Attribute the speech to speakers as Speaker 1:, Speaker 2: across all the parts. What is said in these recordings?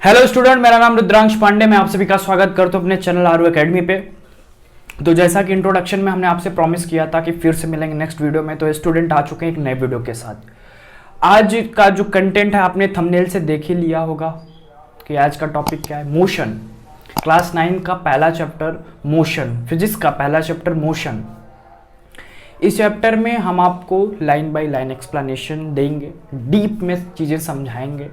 Speaker 1: Hello student, मेरा नाम रुद्रांश पांडे। मैं आप सभी का स्वागत करता हूं अपने चैनल आरू एकेडमी पे। तो जैसा कि इंट्रोडक्शन में हमने आपसे प्रॉमिस किया था कि फिर से मिलेंगे नेक्स्ट वीडियो में, तो स्टूडेंट आ चुके हैं एक नए वीडियो के साथ। आज का जो कंटेंट है आपने थंबनेल से देख ही लिया होगा कि आज का टॉपिक क्या है। मोशन। क्लास 9 का पहला चैप्टर मोशन, फिजिक्स का पहला चैप्टर मोशन। इस चैप्टर में हम आपको लाइन बाय लाइन एक्सप्लेनेशन देंगे, डीप में चीज़ें समझाएंगे।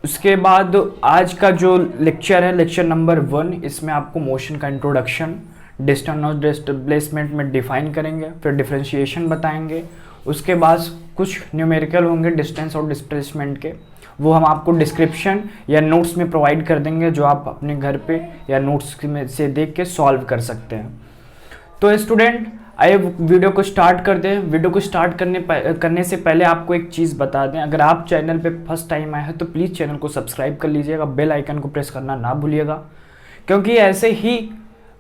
Speaker 1: उसके बाद आज का जो लेक्चर है, लेक्चर नंबर 1, इसमें आपको मोशन का इंट्रोडक्शन, डिस्टेंस और डिस्प्लेसमेंट में डिफाइन करेंगे, फिर डिफरेंशिएशन बताएंगे। उसके बाद कुछ न्यूमेरिकल होंगे डिस्टेंस और डिस्प्लेसमेंट के, वो हम आपको डिस्क्रिप्शन या नोट्स में प्रोवाइड कर देंगे, जो आप अपने घर पे या नोट्स में से देख के सॉल्व कर सकते हैं। तो स्टूडेंट आइए वीडियो को स्टार्ट कर दें। वीडियो को स्टार्ट करने से पहले आपको एक चीज़ बता दें, अगर आप चैनल पे फर्स्ट टाइम आए हैं तो प्लीज़ चैनल को सब्सक्राइब कर लीजिएगा, बेल आइकन को प्रेस करना ना भूलिएगा, क्योंकि ऐसे ही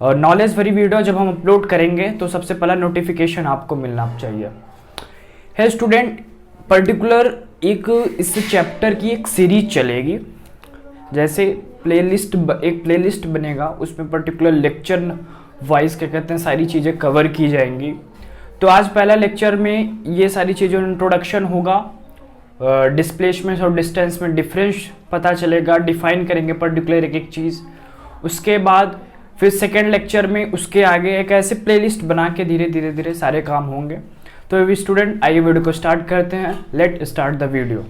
Speaker 1: नॉलेज भरी वीडियो जब हम अपलोड करेंगे तो सबसे पहला नोटिफिकेशन आपको मिलना चाहिए। है स्टूडेंट, पर्टिकुलर एक इस चैप्टर की एक सीरीज चलेगी, जैसे एक प्लेलिस्ट बनेगा, उसमें पर्टिकुलर लेक्चर वाइज क्या कहते हैं सारी चीज़ें कवर की जाएंगी। तो आज पहला लेक्चर में ये सारी चीज़ों इंट्रोडक्शन होगा, डिस्प्लेसमेंट और डिस्टेंस में डिफरेंस पता चलेगा, डिफाइन करेंगे पर्टिकुलर एक एक चीज़। उसके बाद फिर सेकेंड लेक्चर में उसके आगे एक ऐसे प्लेलिस्ट बना के धीरे धीरे सारे काम होंगे। तो अभी स्टूडेंट आइए वीडियो को स्टार्ट करते हैं। Let start the video.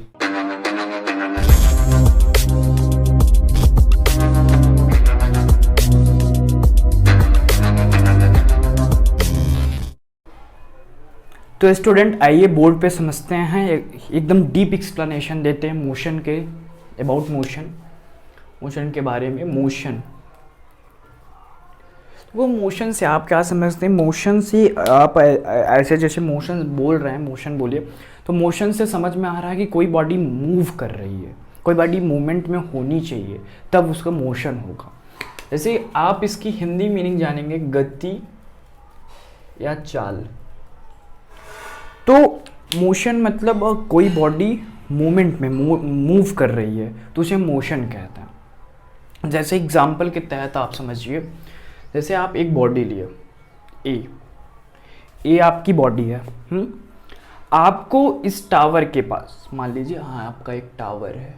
Speaker 1: तो स्टूडेंट आइए बोर्ड पे समझते हैं, एकदम डीप एक्सप्लेनेशन देते हैं मोशन के, अबाउट मोशन के बारे में। मोशन, वो मोशन से आप क्या समझते हैं? मोशन से आप ऐसे जैसे मोशन बोल रहे हैं, मोशन बोलिए, तो मोशन से समझ में आ रहा है कि कोई बॉडी मूव कर रही है, कोई बॉडी मूवमेंट में होनी चाहिए, तब उसका मोशन होगा। जैसे आप इसकी हिंदी मीनिंग जानेंगे, गति या चाल। तो मोशन मतलब कोई बॉडी मूवमेंट में मूव कर रही है तो उसे मोशन कहते हैं। जैसे एग्जांपल के तहत आप समझिए, जैसे आप एक बॉडी लिए, ए आपकी बॉडी है। आपको इस टावर के पास, मान लीजिए हाँ आपका एक टावर है,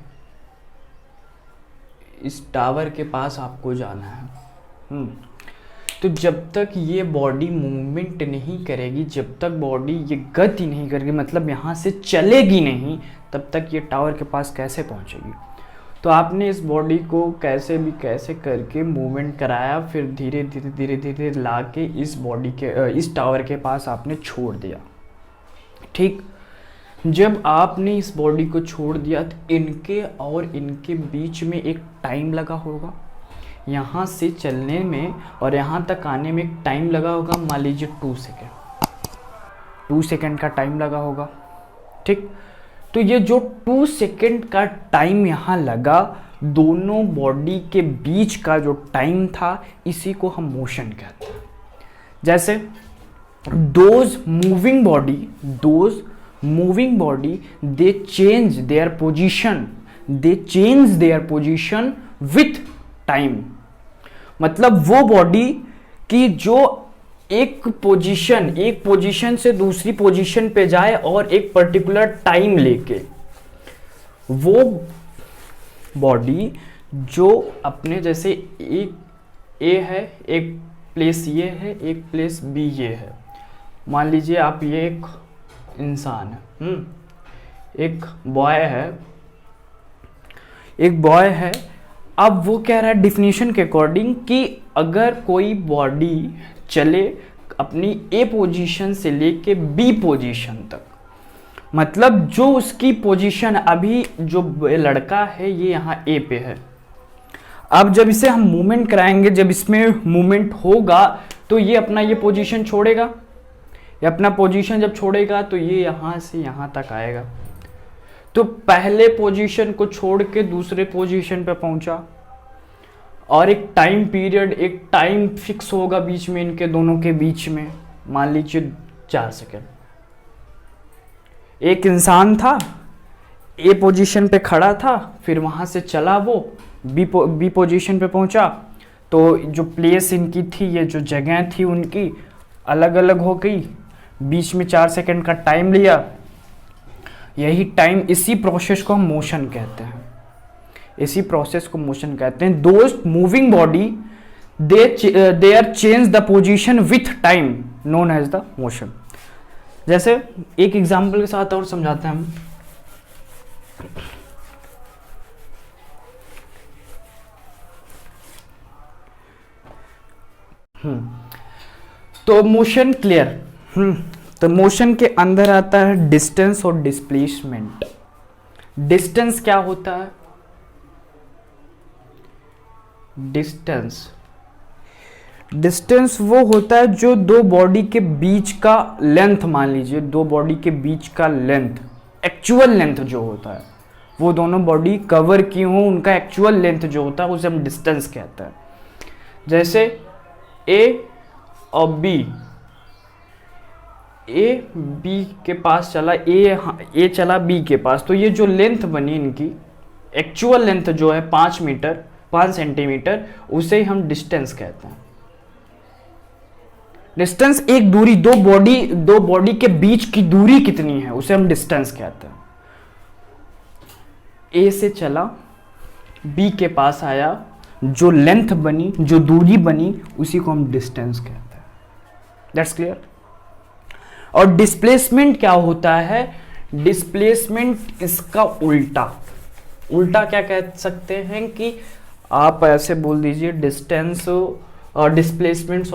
Speaker 1: इस टावर के पास आपको जाना है। तो जब तक ये बॉडी मूवमेंट नहीं करेगी, जब तक बॉडी ये गति नहीं करेगी, मतलब यहाँ से चलेगी नहीं, तब तक ये टावर के पास कैसे पहुँचेगी? तो आपने इस बॉडी को कैसे करके मूवमेंट कराया, फिर धीरे धीरे ला के इस बॉडी के इस टावर के पास आपने छोड़ दिया। ठीक, जब आपने इस बॉडी को छोड़ दिया तो इनके और इनके बीच में एक टाइम लगा होगा, यहाँ से चलने में और यहाँ तक आने में एक टाइम लगा होगा, मान लीजिए 2 सेकेंड का टाइम लगा होगा। ठीक, तो ये जो 2 सेकेंड का टाइम यहाँ लगा, दोनों बॉडी के बीच का जो टाइम था, इसी को हम मोशन कहते हैं। जैसे those moving body they change their position with time. मतलब वो बॉडी की जो एक पोजीशन से दूसरी पोजीशन पे जाए और एक पर्टिकुलर टाइम लेके, वो बॉडी जो अपने जैसे एक ए है, एक प्लेस ये है, एक प्लेस बी ये है। मान लीजिए आप ये एक इंसान है, एक बॉय है। अब वो कह रहा है डिफिनीशन के अकॉर्डिंग कि अगर कोई बॉडी चले अपनी ए पोजीशन से लेके बी पोजीशन तक, मतलब जो उसकी पोजीशन अभी जो लड़का है ये यहाँ ए पे है, अब जब इसे हम मूवमेंट कराएंगे, जब इसमें मूवमेंट होगा तो ये अपना ये पोजीशन छोड़ेगा, ये अपना पोजीशन जब छोड़ेगा तो ये यहाँ से यहाँ तक आएगा। तो पहले पोजीशन को छोड़ के दूसरे पोजीशन पे पहुंचा, और एक टाइम पीरियड, एक टाइम फिक्स होगा बीच में, इनके दोनों के बीच में, मान लीजिए 4 सेकेंड। एक इंसान था, ए पोजीशन पे खड़ा था, फिर वहाँ से चला वो बी पोजीशन पे पहुँचा, तो जो प्लेस इनकी थी, ये जो जगह थी उनकी अलग अलग हो गई, बीच में 4 सेकंड का टाइम लिया। यही टाइम, इसी प्रोसेस को हम मोशन कहते हैं, इसी प्रोसेस को मोशन कहते हैं। Those moving body they are change the position with time known as the motion. जैसे एक एग्जांपल के साथ और समझाते हैं हम। तो मोशन क्लियर। तो मोशन के अंदर आता है डिस्टेंस और डिस्प्लेसमेंट। डिस्टेंस क्या होता है? डिस्टेंस वो होता है जो दो बॉडी के बीच का लेंथ, मान लीजिए दो बॉडी के बीच का लेंथ, एक्चुअल लेंथ जो होता है, वो दोनों बॉडी कवर की हो, उनका एक्चुअल लेंथ जो होता है उसे हम डिस्टेंस कहते हैं। जैसे ए और बी, ए बी के पास चला, ए चला बी के पास, तो ये जो लेंथ बनी इनकी, एक्चुअल लेंथ जो है 5 मीटर 5 सेंटीमीटर, उसे हम डिस्टेंस कहते हैं। डिस्टेंस एक दूरी, दो बॉडी के बीच की दूरी कितनी है उसे हम डिस्टेंस कहते हैं। ए से चला बी के पास आया, जो लेंथ बनी, जो दूरी बनी, उसी को हम डिस्टेंस कहते हैं। That's clear. और डिस्प्लेसमेंट क्या होता है? डिस्प्लेसमेंट इसका उल्टा। उल्टा क्या कह सकते हैं कि आप ऐसे बोल दीजिए डिस्टेंस और डिस्प्लेसमेंट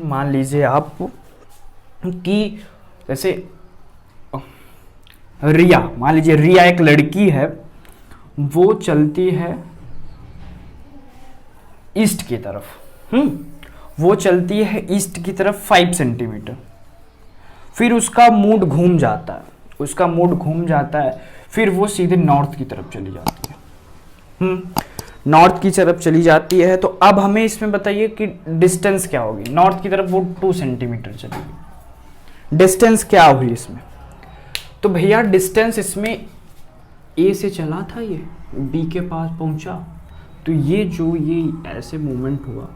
Speaker 1: मान लीजिए आप कि जैसे रिया, मान लीजिए रिया एक लड़की है, वो चलती है ईस्ट की तरफ, वो चलती है ईस्ट की तरफ 5 सेंटीमीटर, फिर उसका मूड घूम जाता है, फिर वो सीधे नॉर्थ की तरफ चली जाती है। नॉर्थ की तरफ चली जाती है, तो अब हमें इसमें बताइए कि डिस्टेंस क्या होगी। नॉर्थ की तरफ वो 2 सेंटीमीटर चलेगी, डिस्टेंस क्या हुई इसमें? तो भैया डिस्टेंस इसमें ए से चला था, ये बी के पास पहुंचा, तो ये ऐसे मूवमेंट हुआ,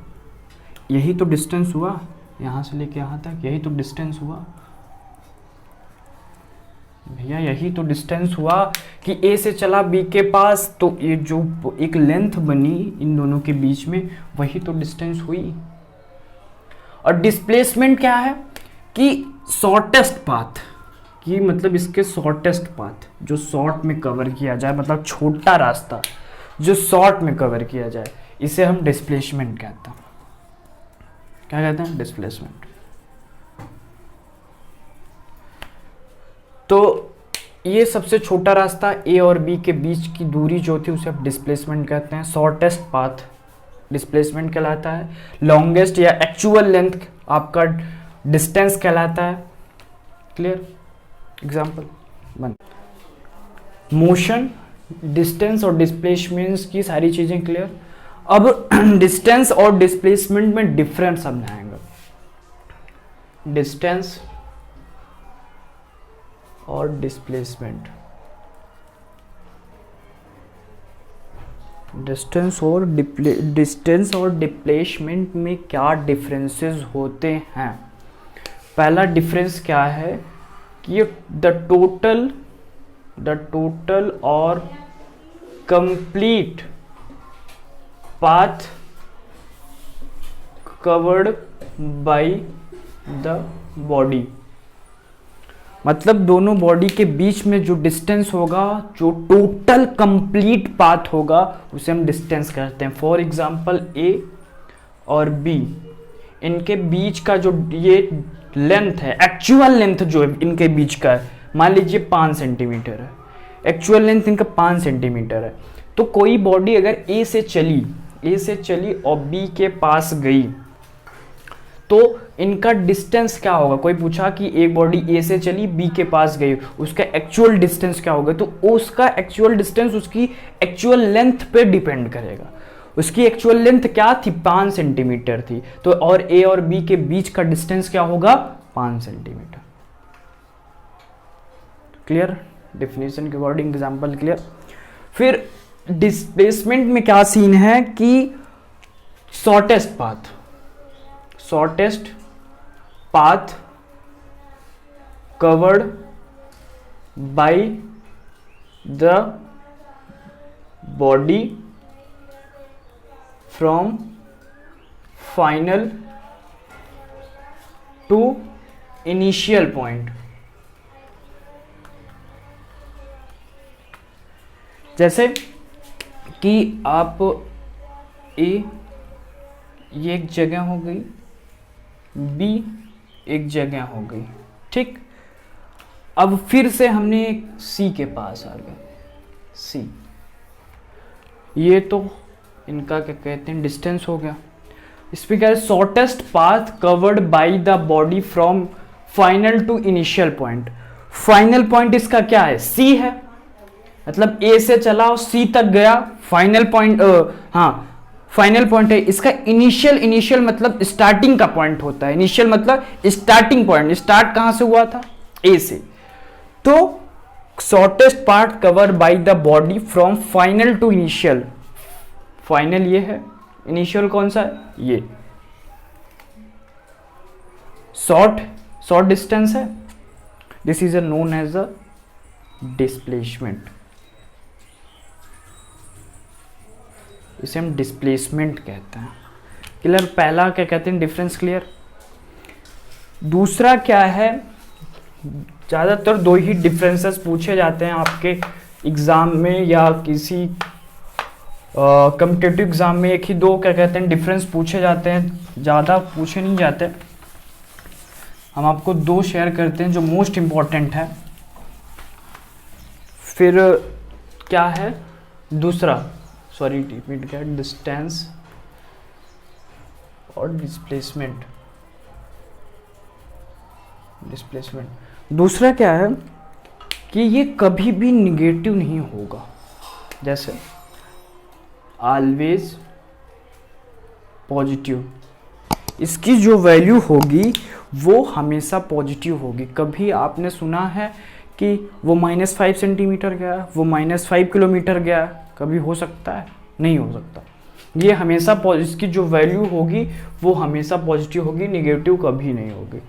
Speaker 1: यही तो डिस्टेंस हुआ, यहां से लेके यहां तक, यही तो डिस्टेंस हुआ भैया, यही तो डिस्टेंस हुआ कि ए से चला बी के पास, तो ये जो एक लेंथ बनी इन दोनों के बीच में, वही तो डिस्टेंस हुई। और डिस्प्लेसमेंट क्या है कि शॉर्टेस्ट पाथ, कि मतलब इसके शॉर्टेस्ट पाथ, जो शॉर्ट में कवर किया जाए, मतलब छोटा रास्ता जो शॉर्ट में कवर किया जाए, इसे हम डिस्प्लेसमेंट कहते हैं। क्या कहते हैं? डिस्प्लेसमेंट। तो ये सबसे छोटा रास्ता ए और बी के बीच की दूरी जो थी उसे आप डिस्प्लेसमेंट कहते हैं। शॉर्टेस्ट पाथ डिस्प्लेसमेंट कहलाता है। लॉन्गेस्ट या एक्चुअल लेंथ आपका डिस्टेंस कहलाता है। क्लियर? एग्जाम्पल 1, मोशन, डिस्टेंस और डिस्प्लेसमेंट की सारी चीजें क्लियर। अब डिस्टेंस और डिस्प्लेसमेंट में डिफरेंस समझाएंगे। डिस्टेंस और डिस्प्लेसमेंट, डिस्टेंस और डिस्प्लेसमेंट में क्या डिफरेंसेस होते हैं? पहला डिफरेंस क्या है कि द टोटल और complete path covered by the body, मतलब दोनों बॉडी के बीच में जो डिस्टेंस होगा, जो टोटल कंप्लीट पाथ होगा, उसे हम डिस्टेंस कहते हैं। फॉर एग्जांपल ए और बी, इनके बीच का जो ये लेंथ है, एक्चुअल लेंथ जो है इनके बीच का है, मान लीजिए 5 सेंटीमीटर है, एक्चुअल लेंथ इनका 5 सेंटीमीटर है। तो कोई बॉडी अगर ए से चली और बी के पास गई, तो इनका डिस्टेंस क्या होगा? कोई पूछा कि एक बॉडी ए से चली बी के पास गई, उसका एक्चुअल डिस्टेंस क्या होगा? तो उसका एक्चुअल डिस्टेंस उसकी एक्चुअल लेंथ पे डिपेंड करेगा। उसकी एक्चुअल लेंथ क्या थी? 5 सेंटीमीटर थी। तो और ए और बी के बीच का डिस्टेंस क्या होगा? 5 सेंटीमीटर। क्लियर, डिफिनीशन के अकॉर्डिंग एग्जाम्पल क्लियर। फिर डिस्प्लेसमेंट में क्या सीन है कि shortest path covered by the body from final to initial point. जैसे कि आप ए ये एक जगह हो गई, बी एक जगह हो गई, ठीक। अब फिर से हमने सी के पास आ गए, सी, ये तो इनका क्या कहते हैं डिस्टेंस हो गया। इस पे क्या है, shortest path covered by the body from final to initial point. Final point इसका क्या है, सी है, मतलब ए से चला और सी तक गया, फाइनल पॉइंट फाइनल पॉइंट है इसका। इनिशियल मतलब स्टार्टिंग का पॉइंट होता है, इनिशियल मतलब स्टार्टिंग पॉइंट, स्टार्ट कहां से हुआ था, ए से। तो shortest part cover by the body from final to initial, final ये है, इनिशियल कौन सा है, ये शॉर्ट डिस्टेंस है। This is known as a displacement, इसे हम डिस्प्लेसमेंट कहते हैं। क्लियर, पहला क्या कहते हैं डिफरेंस क्लियर। दूसरा क्या है, ज़्यादातर दो ही डिफरेंसेस पूछे जाते हैं आपके एग्ज़ाम में या किसी कम्पिटिटिव एग्ज़ाम में, एक ही दो क्या कहते हैं डिफरेंस पूछे जाते हैं, ज़्यादा पूछे नहीं जाते। हम आपको दो शेयर करते हैं जो मोस्ट इम्पॉर्टेंट है। फिर क्या है दूसरा, सॉरी रिपीट क्या, डिस्टेंस और डिस्प्लेसमेंट। दूसरा क्या है कि ये कभी भी निगेटिव नहीं होगा, जैसे ऑलवेज पॉजिटिव, इसकी जो वैल्यू होगी वो हमेशा पॉजिटिव होगी। कभी आपने सुना है कि वो -5 सेंटीमीटर गया, वो -5 किलोमीटर गया, कभी हो सकता है, नहीं हो सकता। ये हमेशा इसकी जो वैल्यू होगी वो हमेशा पॉजिटिव होगी, निगेटिव कभी नहीं होगी।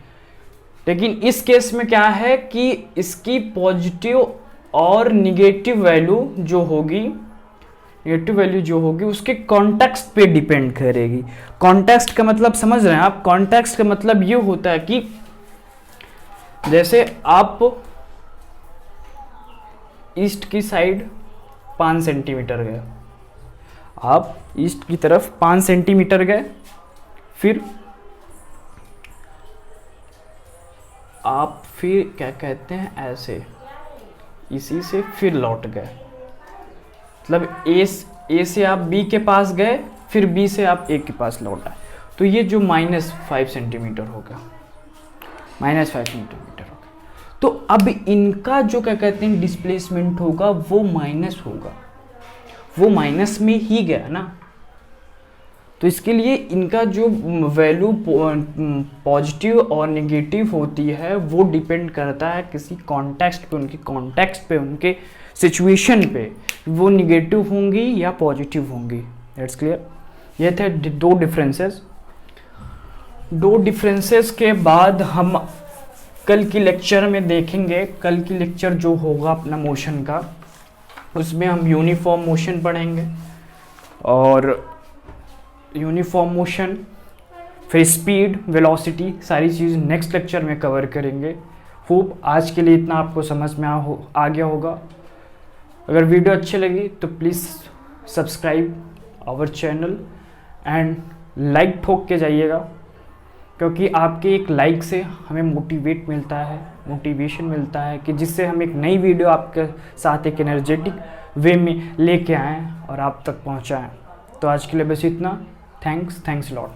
Speaker 1: लेकिन इस केस में क्या है कि इसकी पॉजिटिव और निगेटिव वैल्यू जो होगी, उसके कॉन्टेक्स्ट पे डिपेंड करेगी। कॉन्टेक्स्ट का मतलब समझ रहे हैं आप, कॉन्टेक्स्ट का मतलब ये होता है कि जैसे आप ईस्ट की साइड 5 सेंटीमीटर गए, आप ईस्ट की तरफ 5 सेंटीमीटर गए, फिर आप फिर क्या कहते हैं ऐसे इसी से फिर लौट गए, मतलब ए से आप बी के पास गए, फिर बी से आप ए के पास लौट आए, तो ये जो -5 सेंटीमीटर होगा, -5 सेंटीमीटर होगा। तो अब इनका जो क्या कहते हैं डिस्प्लेसमेंट होगा वो माइनस होगा, वो माइनस में ही गया ना। तो इसके लिए इनका जो वैल्यू पॉजिटिव और नेगेटिव होती है वो डिपेंड करता है किसी कॉन्टेक्स्ट पे, उनके कॉन्टेक्स्ट पे, उनके सिचुएशन पे, वो निगेटिव होंगी या पॉजिटिव होंगी। That's clear. ये थे दो डिफरेंसेस के बाद हम कल की लेक्चर में देखेंगे। कल की लेक्चर जो होगा अपना मोशन का, उसमें हम यूनिफॉर्म मोशन पढ़ेंगे, और यूनिफॉर्म मोशन, फिर स्पीड, वेलोसिटी, सारी चीज़ नेक्स्ट लेक्चर में कवर करेंगे। होप आज के लिए इतना आपको समझ में आ गया होगा। अगर वीडियो अच्छी लगी तो please subscribe our channel and like ठोक के जाइएगा, क्योंकि आपके एक लाइक से हमें मोटिवेशन मिलता है कि जिससे हम एक नई वीडियो आपके साथ एक एनर्जेटिक वे में लेके आएँ और आप तक पहुँचाएँ। तो आज के लिए बस इतना। Thanks lot.